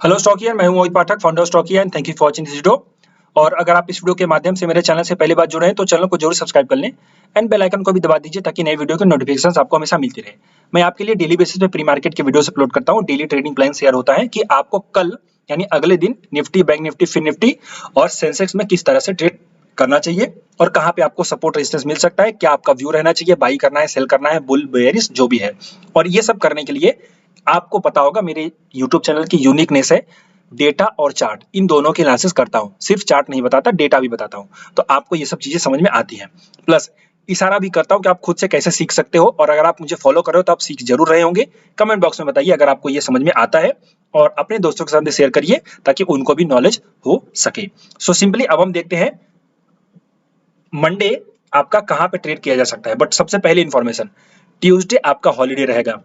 Hello स्टॉकियर, मैं हूं मोहित पाठक, फाउंडर ऑफ स्टॉकियर and thank you for watching this video. और अगर आप इस वीडियो के माध्यम से मेरे चैनल से पहली बार जुड़े हैं तो चैनल को जरूर सब्सक्राइब कर लें एंड बेल आइकन को भी दबा दीजिए ताकि नए वीडियो के नोटिफिकेशंस आपको हमेशा मिलती रहे। मैं आपके लिए डेली बेसिस पे प्री मार्केट के वीडियोस अपलोड करता हूं। डेली ट्रेडिंग प्लान शेयर होता है कि आपको कल यानी अगले दिन निफ्टी, बैंक निफ्टी, फिन निफ्टी और सेंसेक्स में किस तरह से ट्रेड करना चाहिए और कहाँ पे आपको सपोर्ट रेजिस्टेंस मिल सकता है, क्या आपका व्यू रहना चाहिए, बाई करना है, सेल करना है, बुल बेयरिश जो भी है। और ये सब करने के लिए आपको पता होगा मेरे यूट्यूब चैनल की यूनिकनेस है, डेटा और चार्ट इन दोनों के एनालिसिस करता हूं। सिर्फ चार्ट नहीं बताता, डेटा भी बताता हूं, तो आपको ये सब चीजें समझ में आती हैं। प्लस इशारा भी करता हूं कि आप खुद से कैसे सीख सकते हो। और अगर आप मुझे फॉलो कर रहे हो तो आप सीख जरूर रहे होंगे। कमेंट बॉक्स में बताइए अगर आपको ये समझ में आता है और अपने दोस्तों के साथ भी शेयर करिए ताकि उनको भी नॉलेज हो सके। सो सिंपली अब हम देखते हैं मंडे आपका कहां पे ट्रेड किया जा सकता है। बट सबसे पहले इंफॉर्मेशन, ट्यूसडे आपका हॉलीडे रहेगा,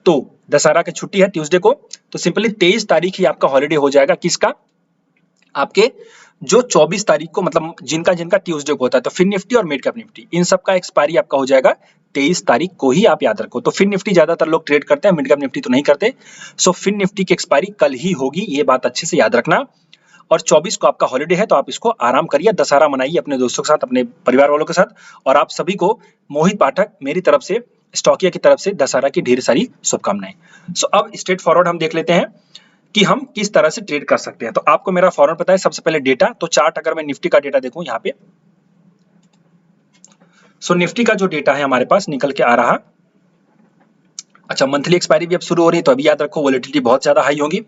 तो दशहरा की छुट्टी है ट्यूसडे को, तो सिंपली 23 तारीख ही आपका हॉलीडे हो जाएगा। किसका? आपके जो 24 तारीख को, मतलब जिनका जिनका ट्यूसडे को होता है, तो फिन निफ्टी और मिड कैप निफ्टी इन सब का एक्सपायरी आपका हो जाएगा 23 तारीख को ही। आप याद रखो, तो फिन निफ्टी ज्यादातर लोग ट्रेड करते हैं, मिड कैप निफ्टी तो नहीं करते। सो फिन निफ्टी की एक्सपायरी कल ही होगी, ये बात अच्छे से याद रखना। और 24 को आपका हॉलीडे है, तो आप इसको आराम करिए, दशहरा मनाइए अपने दोस्तों के साथ, अपने परिवार वालों के साथ। और आप सभी को मोहित पाठक मेरी तरफ से, स्टॉकिया की तरफ से दशहरा की ढेर सारी शुभकामनाएं। सो अब स्ट्रेट फॉरवर्ड हम देख लेते हैं कि हम किस तरह से ट्रेड कर सकते हैं। तो आपको मेरा फॉरवर्ड पता है। सबसे पहले डेटा, तो चार्ट अगर मैं निफ्टी का डेटा देखूं यहाँ पे, सो निफ्टी का जो डेटा है हमारे पास निकल के आ रहा। अच्छा, मंथली एक्सपायरी भी अब शुरू हो रही है, तो अभी याद रखो वोलेटिलिटी बहुत ज्यादा हाई होगी।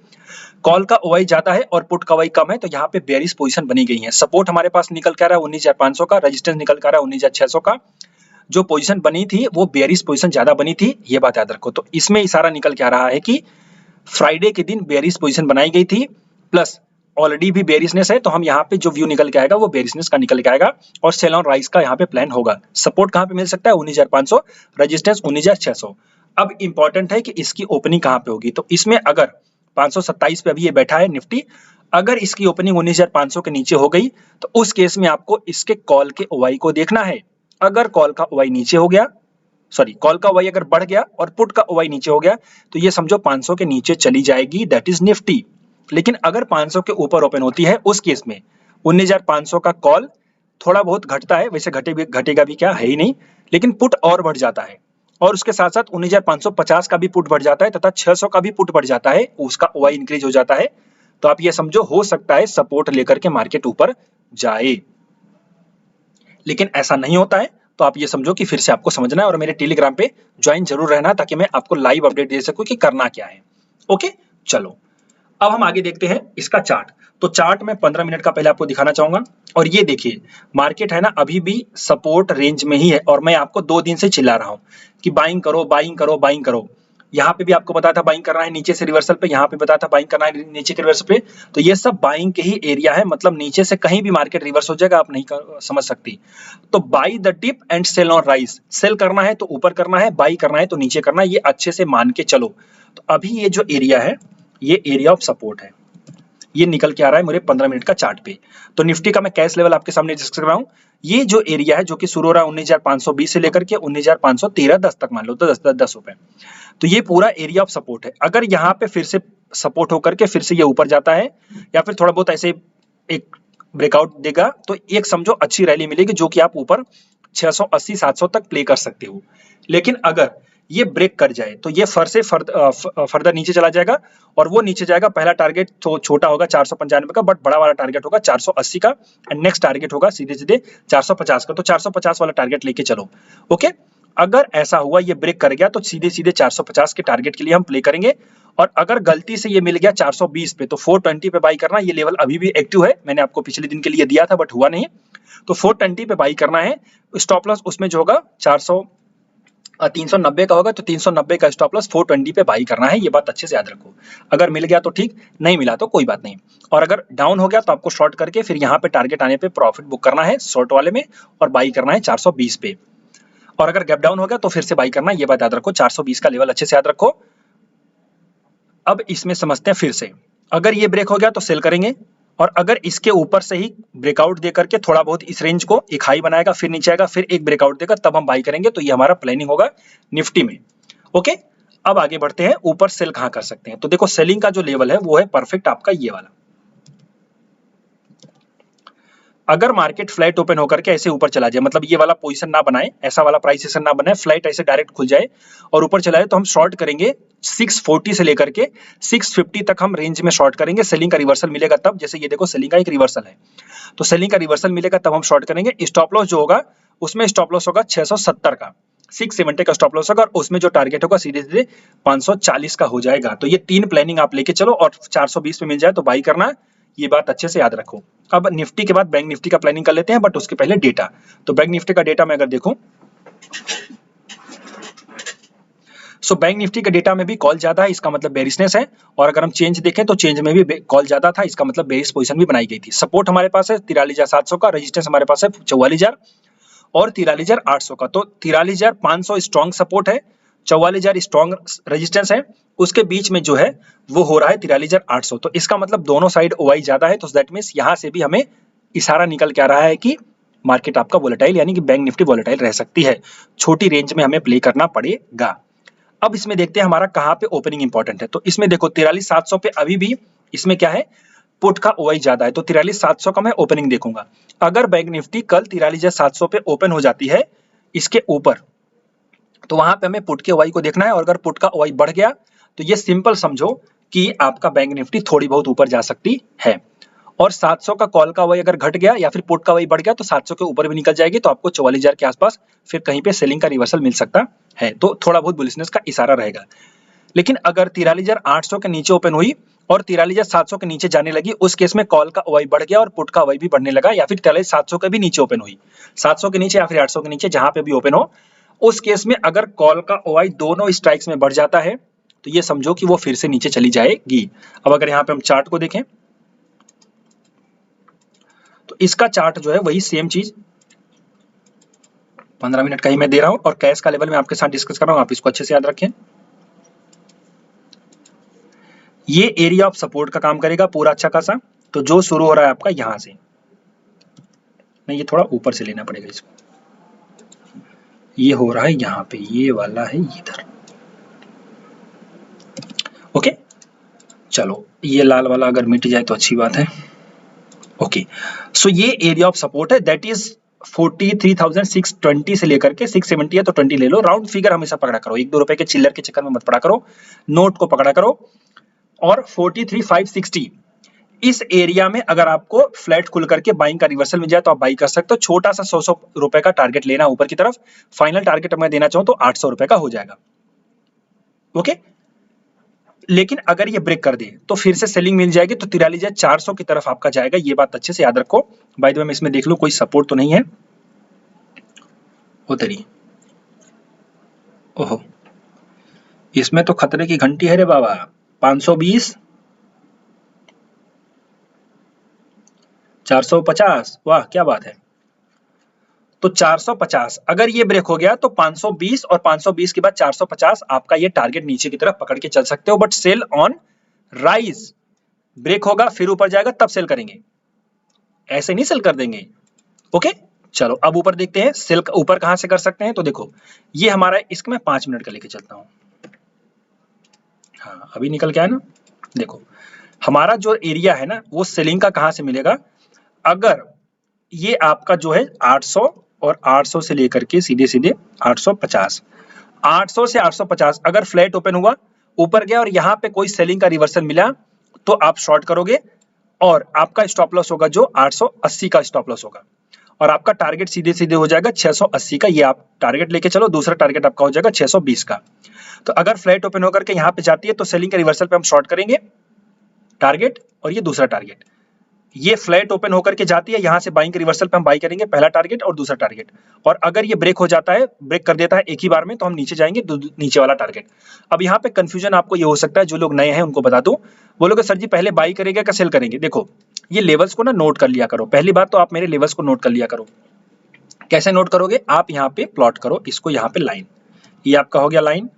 कॉल का ओवाई ज्यादा है और पुट का ओवाई कम है, तो यहाँ पे बेयरिश पोजीशन बनी गई है। सपोर्ट हमारे पास निकल के आ रहा है 19,500 का, रेजिस्टेंस निकल के आ रहा है 19,600 का। जो पोजीशन बनी थी वो बेयरिश पोजीशन ज्यादा बनी थी, ये बात याद रखो। तो इसमें इशारा निकल के आ रहा है कि फ्राइडे के दिन बेयरिश पोजीशन बनाई गई थी, प्लस ऑलरेडी भी बेयरिशनेस है, तो हम यहाँ पे जो व्यू निकल के आएगा वो बेयरिशनेस का निकल के आएगा और सेल ऑन राइज का यहाँ पे प्लान होगा। सपोर्ट कहाँ पे मिल सकता है? 19,500, रेजिस्टेंस 19,600। अब इंपॉर्टेंट है कि इसकी ओपनिंग कहाँ पे होगी। तो इसमें अगर 527 पे अभी ये बैठा है निफ्टी, अगर इसकी ओपनिंग 19,500 के नीचे हो गई तो उस केस में आपको इसके कॉल के ओवाई को देखना है। अगर कॉल का ओवाई नीचे हो गया, सॉरी कॉल का ओवाई अगर बढ़ गया और पुट का ओवाई नीचे हो गया, तो ये समझो 500 के नीचे चली जाएगी, दैट इज निफ्टी। लेकिन अगर 500 के ऊपर ओपन होती है, उस केस में 19,500 का कॉल थोड़ा बहुत घटता है, वैसे घटेगा भी क्या, है ही नहीं, लेकिन पुट और बढ़ जाता है। और उसके साथ साथ 19,550 का भी पुट बढ़ जाता है तथा 600 का भी पुट बढ़ जाता है, उसका ओवाई इंक्रीज हो जाता है। तो आप ये समझो हो सकता है सपोर्ट लेकर के मार्केट ऊपर जाए, लेकिन ऐसा नहीं होता है। तो आप ये समझो कि फिर से आपको समझना है और मेरे टेलीग्राम पे ज्वाइन जरूर रहना ताकि मैं आपको लाइव अपडेट दे सकूं कि करना क्या है। ओके, चलो अब हम आगे देखते हैं इसका चार्ट। तो चार्ट में 15 मिनट का पहले आपको दिखाना चाहूंगा। और ये देखिए मार्केट है ना, अभी भी सपोर्ट रेंज में ही है और मैं आपको 2 दिन से चिल्ला रहा हूं कि बाइंग करो, बाइंग करो, बाइंग करो। यहाँ पे भी आपको बताया था बाइंग करना है नीचे से रिवर्सल पे, यहाँ पे बताया था बाइंग करना है नीचे के रिवर्सल पे। तो ये सब बाइंग के ही एरिया है, मतलब नीचे से कहीं भी मार्केट रिवर्स हो जाएगा, आप नहीं समझ सकती। तो buy the dip and sell on rise, sell करना है तो ऊपर करना है, बाई करना है तो नीचे करना है, ये अच्छे से मान के चलो। तो अभी ये जो एरिया है ये एरिया ऑफ सपोर्ट है, ये निकल के आ रहा है मेरे 15 मिनट का चार्ट पे। तो निफ्टी का मैं कैश लेवल आपके सामने डिस्कस कर रहा हूं। ये जो एरिया है जो कि शुरू हो रहा है 19,520 से लेकर के 19,513-10 तक, मान लो तो 10 रुपए, तो ये पूरा एरिया ऑफ सपोर्ट है। अगर यहाँ पे फिर से सपोर्ट होकर के फिर से ये ऊपर जाता है या फिर थोड़ा बहुत ऐसे एक ब्रेकआउट देगा, तो एक समझो अच्छी रैली मिलेगी जो कि आप ऊपर 680-700 तक प्ले कर सकते हो। लेकिन अगर ये ब्रेक कर जाए तो ये फर्दर नीचे चला जाएगा और वो नीचे जाएगा। पहला टारगेट तो छोटा होगा 495 का, बट बड़ा वाला टारगेट होगा 480 का एंड नेक्स्ट टारगेट होगा सीधे सीधे 450 का। तो 450 वाला टारगेट लेके चलो। ओके, अगर ऐसा हुआ ये ब्रेक कर गया तो सीधे सीधे 450 के टारगेट के लिए हम प्ले करेंगे। और अगर गलती से ये मिल गया 420 पे तो 420 पे बाई करना। ये लेवल अभी भी एक्टिव है, मैंने आपको पिछले दिन के लिए दिया था बट हुआ नहीं, तो 420 पे बाई करना है। स्टॉप लॉस उसमें जो होगा 390 का होगा, तो 390 का स्टॉप लॉस 420 पे बाई करना है। ये बात अच्छे से याद रखो। अगर मिल गया तो ठीक, नहीं मिला तो कोई बात नहीं। और अगर डाउन हो गया तो आपको शॉर्ट करके फिर यहाँ पे टारगेट आने पे प्रॉफिट बुक करना है शॉर्ट वाले में और बाई करना है 420 पे। और अगर गैप डाउन हो गया तो फिर से बाई करना, ये बात याद रखो। 420 का लेवल अच्छे से याद रखो। अब इसमें समझते हैं फिर से, अगर ये ब्रेक हो गया तो सेल करेंगे और अगर इसके ऊपर से ही ब्रेकआउट दे करके थोड़ा बहुत इस रेंज को एक हाई बनाएगा, फिर नीचे आएगा, फिर एक ब्रेकआउट देगा, तब हम बाई करेंगे। तो ये हमारा प्लानिंग होगा निफ्टी में। ओके, अब आगे बढ़ते हैं, ऊपर सेल कहां कर सकते हैं। तो देखो सेलिंग का जो लेवल है वो है परफेक्ट आपका ये वाला। अगर मार्केट फ्लैट ओपन होकर के ऐसे ऊपर चला जाए, मतलब ये वाला पोजीशन ना बनाए, ऐसा वाला प्राइस एक्शन ना बनाए, फ्लैट ऐसे डायरेक्ट खुल जाए और ऊपर चला जाए, तो हम शॉर्ट करेंगे 640 से लेकर के 650 तक हम रेंज में शॉर्ट करेंगे। सेलिंग का रिवर्सल मिलेगा तब, जैसे ये देखो सेलिंग का एक रिवर्सल है, तो सेलिंग का रिवर्सल मिलेगा तब हम शॉर्ट करेंगे। स्टॉप लॉस जो होगा उसमें स्टॉप लॉस होगा 670 का, 670 का स्टॉप लॉस होगा, और उसमें जो टारगेट होगा सीधे सीधे 540 का हो जाएगा। तो ये 3 प्लानिंग आप लेके चलो, और 420 पे मिल जाए तो बाई करना, ये बात अच्छे से याद रखो। अब निफ्टी के बाद बैंक निफ्टी का प्लानिंग कर लेते हैं, बट उसके पहले डेटा। तो बैंक निफ्टी का डेटा मैं अगर देखूं, सो बैंक निफ्टी के डेटा में भी कॉल ज्यादा है, इसका मतलब बेरिशनेस है। और अगर हम चेंज देखें तो चेंज में भी कॉल ज्यादा था, इसका मतलब बेरिश पोजीशन भी बनाई गई थी। सपोर्ट हमारे पास है 43,700 का, रेजिस्टेंस हमारे पास है 44,000 और 43,800 का। तो 43,500 स्ट्रॉन्ग सपोर्ट है, 44,000 स्ट्रॉन्ग रेजिस्टेंस है, उसके बीच में जो है वो हो रहा है 43,800। तो इसका मतलब दोनों साइड ओआई ज्यादा है, तो दैट मींस यहां से भी हमें इशारा निकल के आ रहा है कि मार्केट आपका वोलेटाइल, यानी कि बैंक निफ्टी वोलेटाइल रह सकती है। छोटी रेंज में हमें प्ले करना पड़ेगा। अब इसमें देखते हैं हमारा कहां पे ओपनिंग इंपॉर्टेंट है। तो इसमें देखो 43,700 पे अभी भी इसमें क्या है, पुट का ओआई ज्यादा है, तो 43,700 का मैं ओपनिंग देखूंगा। अगर बैंक निफ्टी कल 43,700 पे ओपन हो जाती है इसके ऊपर, तो वहां पे हमें पुट के ओआई को देखना है, और अगर पुट का ओआई बढ़ गया तो ये सिंपल समझो कि आपका बैंक निफ्टी थोड़ी बहुत ऊपर जा सकती है। और 700 का कॉल का ओआई अगर घट गया या फिर पुट का ओआई बढ़ गया तो 700 के ऊपर भी निकल जाएगी, तो आपको 44,000 के आसपास फिर कहीं पे सेलिंग का रिवर्सल मिल सकता है। तो थोड़ा बहुत बुलिशनेस का इशारा रहेगा। लेकिन अगर 43,800 के नीचे ओपन हुई और 43,700 के नीचे जाने लगी, उस केस में कॉल का ओआई बढ़ गया और पुट का ओआई भी बढ़ने लगा, या फिर 43,700 के भी नीचे ओपन हुई, 700 के नीचे या फिर 800 के नीचे, जहां पे भी ओपन हो, उस केस में अगर कॉल का ओआई दोनों स्ट्राइक्स में बढ़ जाता है तो ये समझो कि वो फिर से नीचे चली जाएगी। अब अगर यहाँ पे हम चार्ट को देखें तो इसका चार्ट जो है वही सेम चीज 15 मिनट का ही मैं दे रहा हूं, और कैश का लेवल मैं आपके साथ डिस्कस कर रहा हूं, आप इसको अच्छे से याद रखें। ये एरिया ऑफ सपोर्ट का काम करेगा पूरा अच्छा खासा। तो जो शुरू हो रहा है आपका यहां से, नहीं ये थोड़ा ऊपर से लेना पड़ेगा इसको, ये हो रहा है यहां पे, ये वाला है इधर। ओके चलो, ये लाल वाला अगर मिट जाए तो अच्छी बात है। ओके सो ये एरिया ऑफ सपोर्ट है, दैट इज 43,620 से लेकर के 670 है, तो 20 ले लो। राउंड फिगर हमेशा पकड़ा करो, 1-2 रुपए के चिल्लर के चक्कर में मत पड़ा करो, नोट को पकड़ा करो। और 43,560 इस एरिया में अगर आपको फ्लैट खुल करके बाइंग का रिवर्सल मिल जाए तो आप बाई कर सकते हो। छोटा सा 100 रुपए का टारगेट लेना ऊपर की तरफ, फाइनल टारगेट मैं देना चाहूं तो 800 रुपए का हो जाएगा। ओके लेकिन अगर ये ब्रेक कर दे तो फिर से सेलिंग मिल जाएगी, तो 43,400 की तरफ आपका जाएगा, ये बात अच्छे से याद रखो। बाय द वे मैं इसमें देख लूं कोई सपोर्ट तो नहीं है उधर ही। ओहो इसमें तो खतरे की घंटी है रे बाबा। 520 450, वाह क्या बात है। तो 450 अगर ये ब्रेक हो गया तो 520 और 520 के बाद 450 आपका ये टारगेट नीचे की तरफ पकड़ के चल सकते हो, but sell on rise. Break होगा फिर ऊपर जाएगा तब सेल करेंगे, ऐसे नहीं सेल कर देंगे। ओके चलो अब ऊपर देखते हैं सेल ऊपर कहां से कर सकते हैं। तो देखो ये हमारा, इसको मैं 5 मिनट का लेके चलता हूं। हाँ अभी निकल के आया ना। देखो हमारा जो एरिया है ना वो सेलिंग का कहां से मिलेगा, अगर ये आपका जो है 800 और 800 से लेकर के सीधे सीधे 850, 800 से 850 अगर फ्लैट ओपन हुआ ऊपर गया और यहाँ पे कोई सेलिंग का रिवर्सल मिला तो आप शॉर्ट करोगे, और आपका स्टॉप लॉस होगा जो 880 का स्टॉप लॉस होगा, और आपका टारगेट सीधे सीधे हो जाएगा 680 का। ये आप टारगेट लेके चलो, दूसरा टारगेट आपका हो जाएगा 620 का। तो अगर फ्लैट ओपन होकर के यहाँ पे जाती है तो सेलिंग के रिवर्सल पे हम शॉर्ट करेंगे टारगेट, और ये दूसरा टारगेट। ये फ्लैट ओपन होकर के जाती है, यहां से बाइंग के रिवर्सल पे हम बाई करेंगे, पहला टारगेट और दूसरा टारगेट। और अगर ये ब्रेक हो जाता है, ब्रेक कर देता है एक ही बार में, तो हम नीचे जाएंगे नीचे वाला टारगेट। अब यहाँ पे कंफ्यूजन आपको ये हो सकता है, जो लोग नए हैं उनको बता दूं, बोलोगे सर जी पहले बाई करेंगे क्या सेल करेंगे। देखो ये लेवल्स को ना नोट कर लिया करो, पहली बात तो आप मेरे लेवल्स को नोट कर लिया करो। कैसे नोट करोगे, आप यहाँ पे प्लॉट करो इसको, यहाँ पे लाइन, ये आपका हो गया लाइन।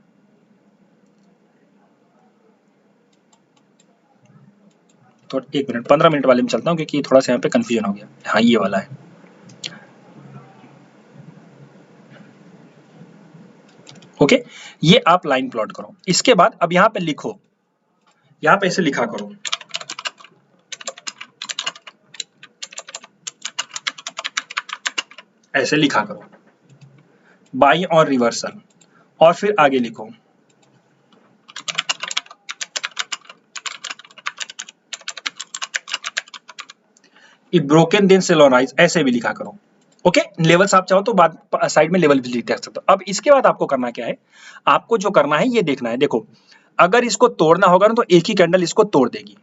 तो 1 मिनट 15 मिनट वाले में चलता हूँ क्योंकि थोड़ा सा यहाँ पे कंफ्यूजन हो गया। हाँ ये वाला है। ओके, ये आप लाइन प्लॉट करो। इसके बाद अब यहाँ पे लिखो, यहाँ पे ऐसे लिखा करो, ऐसे लिखा करो बाई और रिवर्सल, और फिर आगे लिखो if broken then sell on rise, ऐसे भी लिखा करो। ओके, लेवल्स आप चाहो तो बाद साइड में लेवल भी लिख सकते हो। अब इसके बाद आपको करना क्या है, आपको जो करना है ये देखना है। देखो, अगर इसको तोड़ना होगा ना तो एक ही कैंडल इसको तोड़ देगी,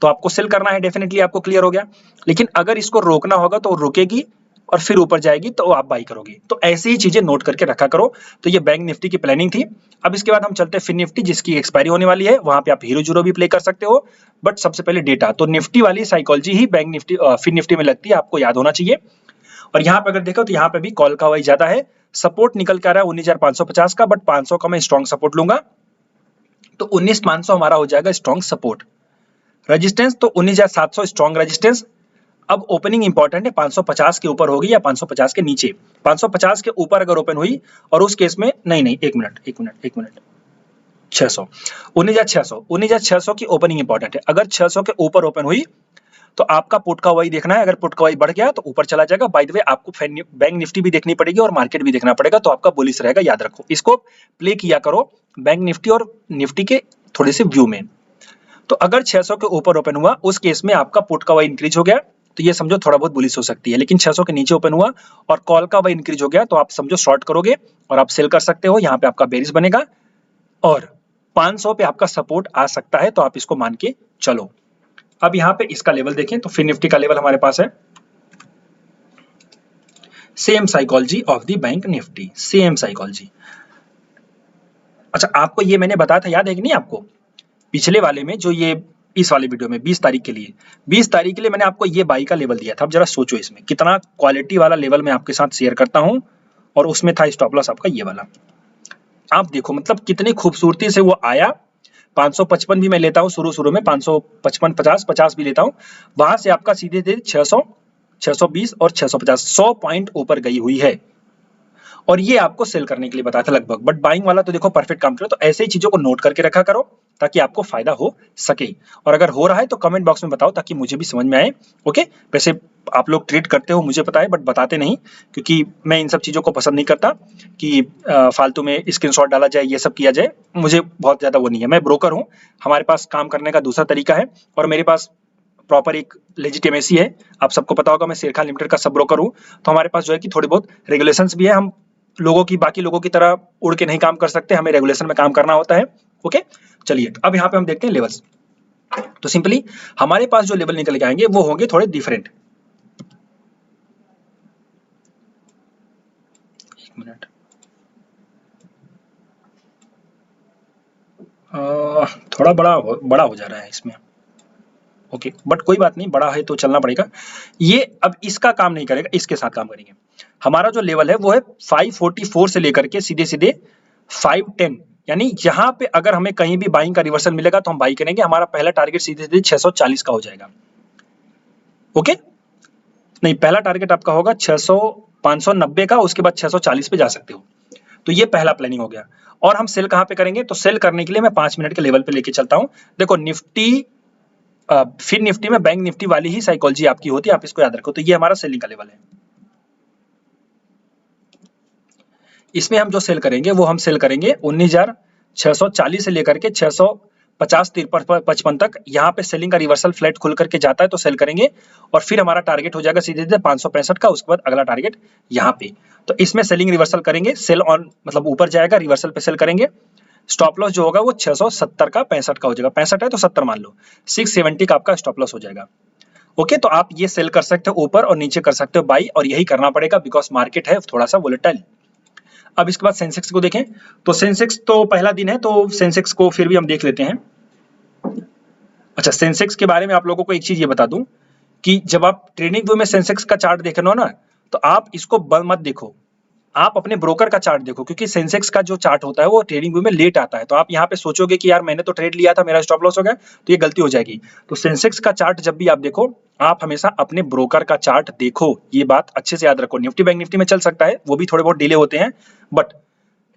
तो आपको सेल करना है, डेफिनेटली आपको क्लियर हो गया। लेकिन अगर इसको रोकना होगा तो रुकेगी और फिर ऊपर जाएगी तो आप बाई करोगे। तो ऐसी ही चीजें नोट करके रखा करो। तो ये बैंक निफ्टी की प्लानिंग थी। अब इसके बाद हम चलते हैं फिन निफ्टी, जिसकी एक्सपायरी होने वाली है। वहां पे आप हीरो जीरो भी प्ले कर सकते हो, बट सबसे पहले डेटा। तो निफ्टी वाली साइकोलॉजी ही बैंक निफ्टी फिन निफ्टी में लगती है, आपको याद होना चाहिए। और यहाँ पे अगर देखो तो यहाँ पे भी कॉल का वही ज्यादा है, सपोर्ट निकल के आ रहा है 19,550 का, बट 500 का मैं स्ट्रॉन्ग सपोर्ट लूंगा, तो 19,500 हमारा हो जाएगा स्ट्रॉन्ग सपोर्ट। रेजिस्टेंस तो 19,700 स्ट्रॉन्ग रेजिस्टेंस। अब ओपनिंग इंपॉर्टेंट है, 550 के ऊपर होगी या 550 के नीचे। 550 के ऊपर अगर ओपन हुई, और उस केस में नहीं, एक मिनट 600, 19,600 की ओपनिंग इंपॉर्टेंट है। अगर 600 के ऊपर ओपन हुई तो आपका पुट का वही देखना है। अगर पुट का वही बढ़ गया तो ऊपर चला जाएगा। बाय द वे, आपको बैंक निफ्टी भी देखनी पड़ेगी और मार्केट भी देखना पड़ेगा, तो आपका बुलिश रहेगा, याद रखो। इसको प्ले किया करो बैंक निफ्टी और निफ्टी के थोड़े से व्यू में। तो अगर 600 के ऊपर ओपन हुआ, उस केस में आपका पुट का वही इंक्रीज हो गया, तो ये समझो थोड़ा बहुत बुलिश हो सकती है। लेकिन 600 के नीचे ओपन हुआ और कॉल का वही इंक्रीज हो गया, तो आप समझो शॉर्ट करोगे और आप सेल कर सकते हो। यहाँ पे आपका बेरिश बनेगा और 500 पे आपका सपोर्ट आ सकता है, तो आप इसको मान के चलो। अब यहाँ पे इसका लेवल देखें तो फिन निफ्टी का लेवल हमारे पास है same psychology of the bank Nifty, same psychology. अच्छा, आपको ये मैंने बताया था, याद है कि नहीं आपको, पिछले वाले में, जो ये इस वाले वीडियो में 20 तारीख के लिए, 20 तारीख के लिए मैंने आपको ये बाई का लेवल दिया था। अब जरा सोचो इसमें कितना क्वालिटी वाला लेवल मैं आपके साथ शेयर करता हूं, और उसमें था स्टॉप लॉस आपका ये वाला। आप देखो मतलब कितनी खूबसूरती से वो आया। 555 भी मैं लेता हूं शुरू में, 555, 50 भी लेता हूं। वहां से आपका सीधे सीधे 600, 620 और 650, 100 पॉइंट ऊपर गई हुई है। और ये आपको सेल करने के लिए बताया था लगभग, बट बाइंग वाला तो देखो परफेक्ट काम करो। तो ऐसे ही चीजों को नोट करके रखा करो ताकि आपको फायदा हो सके। और अगर हो रहा है तो कमेंट बॉक्स में बताओ ताकि मुझे भी समझ में आए। ओके, वैसे आप लोग ट्रेड करते हो मुझे पता है, बट बताते नहीं, क्योंकि मैं इन सब चीजों को पसंद नहीं करता कि फालतू में स्क्रीनशॉट डाला जाए, ये सब किया जाए। मुझे बहुत ज्यादा वो नहीं है। मैं ब्रोकर हूँ, हमारे पास काम करने का दूसरा तरीका है, और मेरे पास प्रॉपर एक लेजिटिमेसी है। आप सबको पता होगा मैं शेरखान लिमिटेड का सब ब्रोकर हूँ, तो हमारे पास जो है कि थोड़ी बहुत रेगुलेशंस भी है। हम लोगों की, बाकी लोगों की तरह उड़ के नहीं काम कर सकते, हमें रेगुलेशन में काम करना होता है। ओके, चलिए अब यहाँ पे हम देखते हैं लेवल्स। तो सिंपली हमारे पास जो लेवल निकल के आएंगे वो होंगे थोड़े डिफरेंट। एक मिनट, थोड़ा बड़ा हो जा रहा है इसमें। ओके, बट कोई बात नहीं, बड़ा है तो चलना पड़ेगा। ये अब इसका काम नहीं करेगा, इसके साथ काम करेंगे। हमारा जो लेवल है वो है 544 से लेकर के सीधे सीधे 510, यानी यहाँ पे अगर हमें कहीं भी बाइंग का रिवर्सल मिलेगा तो हम बाई करेंगे। हमारा पहला टारगेट सीधे सीधे 640 का हो जाएगा। ओके, नहीं, पहला टारगेट आपका होगा 590 का, उसके बाद 640 पे जा सकते हो। तो ये पहला प्लानिंग हो गया। और हम सेल कहाँ पे करेंगे, तो सेल करने के लिए मैं 5 मिनट के लेवल पे लेके चलता हूँ। देखो निफ्टी, फिर निफ्टी में बैंक निफ्टी वाली ही साइकोलॉजी आपकी होती है, आप इसको याद रखो। तो ये हमारा सेलिंग का लेवल है। इसमें हम जो सेल करेंगे वो हम सेल करेंगे 19,640 से लेकर के 650, 53, 55 तक। यहाँ पे सेलिंग का रिवर्सल फ्लैट खुल करके जाता है तो सेल करेंगे, और फिर हमारा टारगेट हो जाएगा सीधे सीधे 565 का। उसके बाद अगला टारगेट यहाँ पे, तो इसमें सेलिंग रिवर्सल करेंगे, सेल ऑन मतलब ऊपर जाएगा, रिवर्सल पे सेल करेंगे। स्टॉप लॉस जो होगा वो 670 का 65 का हो जाएगा। 65 है तो 70 मान लो, 670 का आपका स्टॉप लॉस हो जाएगा। ओके, तो आप ये सेल कर सकते हो ऊपर और नीचे कर सकते हो बाई, और यही करना पड़ेगा बिकॉज मार्केट है थोड़ा सा वोलेटाइल। अब इसके बाद सेंसेक्स को देखें, तो सेंसेक्स तो पहला दिन है तो सेंसेक्स को फिर भी हम देख लेते हैं। अच्छा, सेंसेक्स के बारे में आप लोगों को एक चीज ये बता दूं कि जब आप ट्रेडिंग व्यू में सेंसेक्स का चार्ट देख रहे हो ना, तो आप इसको मत देखो, आप अपने ब्रोकर का चार्ट देखो, क्योंकि सेंसेक्स का जो चार्ट होता है वो ट्रेडिंग व्यू में लेट आता है। तो आप यहाँ पे सोचोगे कि यार मैंने तो ट्रेड लिया था, मेरा स्टॉप लॉस हो गया, तो ये गलती हो जाएगी। तो सेंसेक्स का चार्ट जब भी आप देखो, आप हमेशा अपने ब्रोकर का चार्ट देखो, ये बात अच्छे से याद रखो। निफ्टी बैंक निफ्टी में चल सकता है, वो भी थोड़े बहुत डिले होते हैं, बट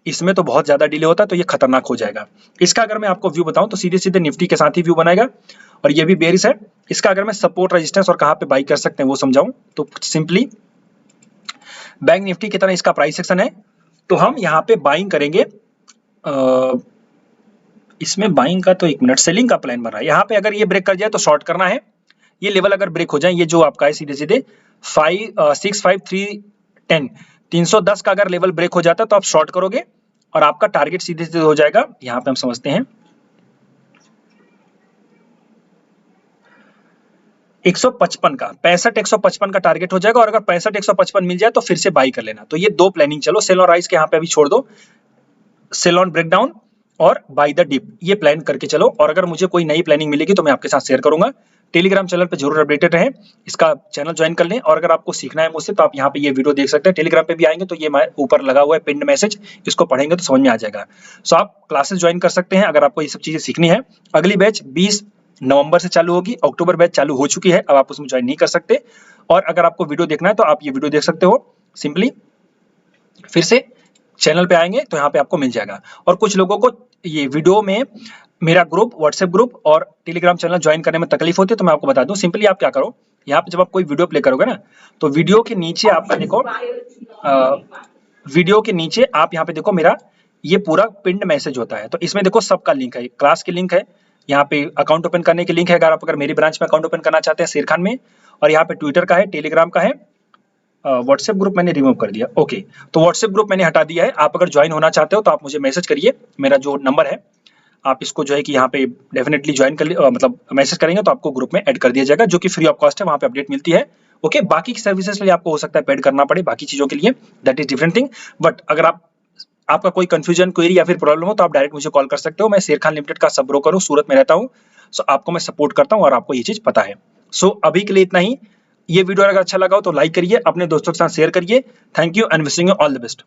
इसमें तो बहुत ज्यादा डिले होता है, तो ये खतरनाक हो जाएगा। इसका अगर मैं आपको व्यू बताऊं तो सीधे सीधे निफ्टी के साथ ही व्यू बनाएगा, और ये भी बेरिश है। इसका अगर मैं सपोर्ट रेजिस्टेंस और कहां पे बाई कर सकते हैं वो समझाऊं तो सिंपली बैंक निफ्टी की तरह इसका प्राइस सेक्शन है, तो हम यहाँ पे बाइंग करेंगे। इसमें बाइंग का तो 1 मिनट, सेलिंग का प्लान बन रहा है। यहाँ पे अगर ये ब्रेक कर जाए तो शॉर्ट करना है। ये लेवल अगर ब्रेक हो जाए, ये जो आपका है सीधे सीधे 65310 310 का अगर लेवल ब्रेक हो जाता है तो आप शॉर्ट करोगे, और आपका टारगेट सीधे सीधे हो जाएगा। यहाँ पे हम समझते हैं 155 का, 65-155 का टारगेट हो जाएगा, और अगर 65-155 मिल जाए तो फिर से बाई कर लेना। तो ये दो प्लानिंग चलो, सेल और राइज के यहाँ पे अभी छोड़ दो, सेल ऑन ब्रेकडाउन और बाय द डिप, ये प्लान करके चलो। और अगर मुझे कोई नई प्लानिंग मिलेगी तो मैं आपके साथ शेयर करूंगा। टेलीग्राम चैनल पे जरूर अपडेटेड रहें, इसका चैनल ज्वाइन कर लें। और अगर आपको सीखना है मुझसे तो आप यहाँ पे ये वीडियो देख सकते हैं। टेलीग्राम पे भी आएंगे तो ये ऊपर लगा हुआ है पिन्ड मैसेज, इसको पढ़ेंगे तो समझ में आ जाएगा। सो आप क्लासेस ज्वाइन कर सकते हैं अगर आपको ये सब चीजें सीखनी है। अगली बैच 20 नवंबर से चालू होगी, अक्टूबर बैच चालू हो चुकी है, अब आप उसमें ज्वाइन नहीं कर सकते। और अगर आपको वीडियो देखना है तो आप ये वीडियो देख सकते हो, सिंपली फिर से चैनल पे आएंगे तो यहाँ पे आपको मिल जाएगा। और कुछ लोगों को ये वीडियो में मेरा ग्रुप, व्हाट्सएप ग्रुप और टेलीग्राम चैनल ज्वाइन करने में तकलीफ होती है, तो मैं आपको बता दूं, सिंपली आप क्या करो, यहाँ पे जब आप कोई वीडियो प्ले करोगे ना, तो वीडियो के नीचे आपका देखो, वीडियो के नीचे आप यहाँ पे देखो मेरा ये पूरा पिन्ड मैसेज होता है। तो इसमें देखो सबका लिंक है, क्लास की लिंक है, यहाँ पे अकाउंट ओपन करने की लिंक है अगर मेरी ब्रांच में अकाउंट ओपन करना चाहते हैं शेर खान में, और यहाँ पे ट्विटर का है, टेलीग्राम का है, व्हाट्सएप ग्रुप मैंने रिमूव कर दिया। ओके, तो व्हाट्सएप ग्रुप मैंने हटा दिया है। आप अगर ज्वाइन होना चाहते हो तो आप मुझे मैसेज करिए, मेरा जो नंबर है आप इसको जो है कि यहाँ पे डेफिनेटली ज्वाइन कर मतलब मैसेज करेंगे तो आपको ग्रुप में ऐड कर दिया जाएगा, जो कि फ्री ऑफ कॉस्ट है, वहाँ पे अपडेट मिलती है। ओके, बाकी की सर्विसेज के लिए आपको हो सकता है पेड करना पड़े, बाकी चीजों के लिए, that is different thing. But अगर आपका कोई कंफ्यूजन, क्वेरी या फिर प्रॉब्लम हो तो आप डायरेक्ट मुझे कॉल कर सकते हो। मैं शेर खान लिमिटेड का सब ब्रोकर हूँ, सूरत में रहता हूँ। सो आपको मैं सपोर्ट करता हूँ और आपको ये चीज पता है। सो अभी के लिए इतना ही। ये वीडियो अगर अच्छा लगा हो तो लाइक करिए, अपने दोस्तों के साथ शेयर करिए। Thank you and wishing you all the best.